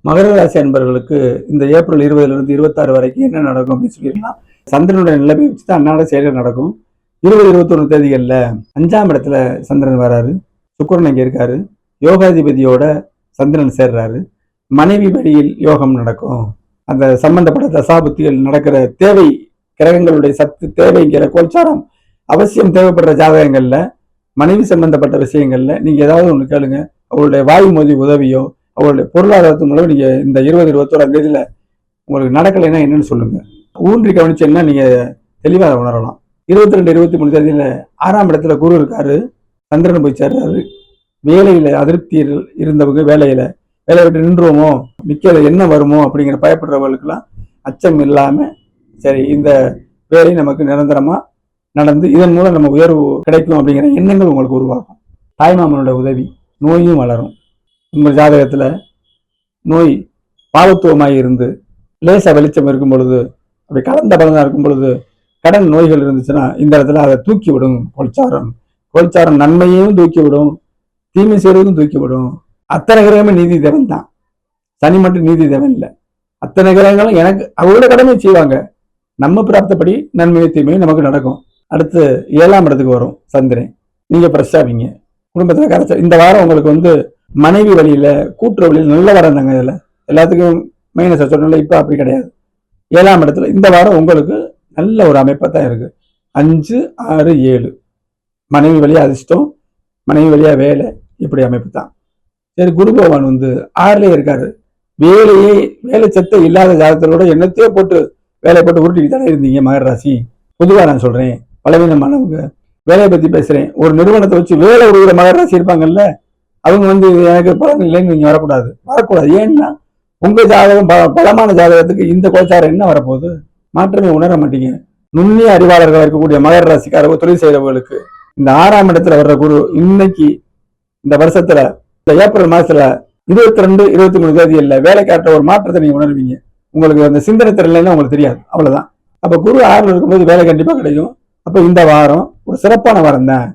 மகர ராசி அன்பர்களுக்கு இந்த ஏப்ரல் 20லிருந்து 26 வரைக்கும் என்ன நடக்கும் அப்படின்னு சொல்லிடலாம். சந்திரனுடைய நிலைமை வச்சு தான் அன்னாட செயல்கள் நடக்கும். 20-21 தேதிகளில் 5ஆம் இடத்துல சந்திரன் வராரு, சுக்கிரன் இங்கே இருக்காரு, யோகாதிபதியோட சந்திரன் சேர்றாரு. மனைவி வழியில் யோகம் நடக்கும். அந்த சம்பந்தப்பட்ட தசாபுத்திகள் நடக்கிற தேவை, கிரகங்களுடைய சத்து தேவைங்கிற கோல்சாரம் அவசியம் தேவைப்படுற ஜாதகங்கள்ல மனைவி சம்பந்தப்பட்ட விஷயங்கள்ல நீங்க ஏதாவது ஒண்ணு கேளுங்க. அவருடைய வாய் மோதி உதவியோ அவருடைய பொருளாதாரத்து மூலம் நீங்க இந்த 20-21 தேதியில உங்களுக்கு நடக்கலைன்னா என்னன்னு சொல்லுங்க. ஊன்றி கவனிச்சேன்னா நீங்க தெளிவாக உணரலாம். 22-23 தேதியில 6ஆம் இடத்துல குரு இருக்காரு, சந்திரன் போய் சேர்றாரு. வேலையில அதிருப்தி இருந்தவங்க வேலையை விட்டு நின்றுவோமோ, மிக்க என்ன வருமோ அப்படிங்கிற பயப்படுறவர்களுக்கெல்லாம் அச்சம் இல்லாம சரி இந்த வேலை நமக்கு நிரந்தரமா நடந்து இதன் மூலம் நம்ம உயர்வு கிடைக்கும் அப்படிங்கிற எண்ணங்கள் உங்களுக்கு உருவாகும். தாய்மாமனோட உதவி, நோயும் வளரும். உங்கள் ஜாதகத்துல நோய் பாவத்துவமாய் இருந்து லேசா வெளிச்சம் இருக்கும் பொழுது, அப்படி கலந்த பலனா இருக்கும் பொழுது, கடன் நோய்கள் இருந்துச்சுன்னா இந்த இடத்துல அதை தூக்கி விடும். கோல்சாரம் நன்மையையும் தூக்கி விடும், தீமை செய்வதும் தூக்கி விடும். அத்தனை கிரகமே நீதி தேவன் தான், சனி மட்டும் நீதி தேவன் இல்லை. அத்தனை கிரகங்களும் எனக்கு அவரோட கடமை செய்வாங்க. நம்ம பிராப்தப்படி நன்மையை தீமையும் நமக்கு நடக்கும். அடுத்து 7ஆம் இடத்துக்கு வரும் சந்திரன். நீங்க பிரச்சாவீங்க, குடும்பத்துல கரைச்சா. இந்த வாரம் உங்களுக்கு மனைவி வழியில கூட்டுற வழியில் நல்ல வாரம் தாங்க. இதுல எல்லாத்துக்கும் மைனஸ் சொல்லல, இப்ப அப்படி கிடையாது. 7ஆம் இடத்துல இந்த வாரம் உங்களுக்கு நல்ல ஒரு அமைப்பா தான் இருக்கு. 5, 6, 7 மனைவி வழியா அதிர்ஷ்டம், மனைவி வழியா வேலை, இப்படி அமைப்பு தான். சரி, குரு பகவான் 6லயே இருக்காரு. வேலை சத்த இல்லாத ஜாதகத்தோட எண்ணத்தையே போட்டு வேலையை போட்டு உருட்டிட்டு தானே இருந்தீங்க மகர ராசி. பொதுவா நான் சொல்றேன், பலவீனமானவங்க வேலையை பத்தி பேசுறேன். ஒரு நிறுவனத்தை வச்சு வேலை உருகிற மகர ராசி இருப்பாங்கல்ல, அவங்க எனக்கு பலன் இல்லைன்னு நீங்க வரக்கூடாது. ஏன்னா உங்க ஜாதகம் பலமான ஜாதகத்துக்கு இந்த கோச்சாரம் என்ன வரப்போகுது, மாற்றமே உணர மாட்டீங்க. நுண்ணிய அறிவாளர்கள் இருக்கக்கூடிய மகர ராசிக்காரங்க, தொழில் செய்யறவர்களுக்கு இந்த 6ஆம் இடத்துல வர்ற குரு இன்னைக்கு இந்த வருஷத்துல இந்த ஏப்ரல் மாசத்துல 22-23 தேதியில் வேலை காட்டுற ஒரு மாற்றத்தை நீங்க உணர்வீங்க. உங்களுக்கு அந்த சிந்தனை திறன் உங்களுக்கு தெரியாது, அவ்வளவுதான். அப்ப குரு 6ல் இருக்கும்போது வேலை கண்டிப்பா கிடைக்கும். அப்ப இந்த வாரம் ஒரு சிறப்பான வாரம் தான்.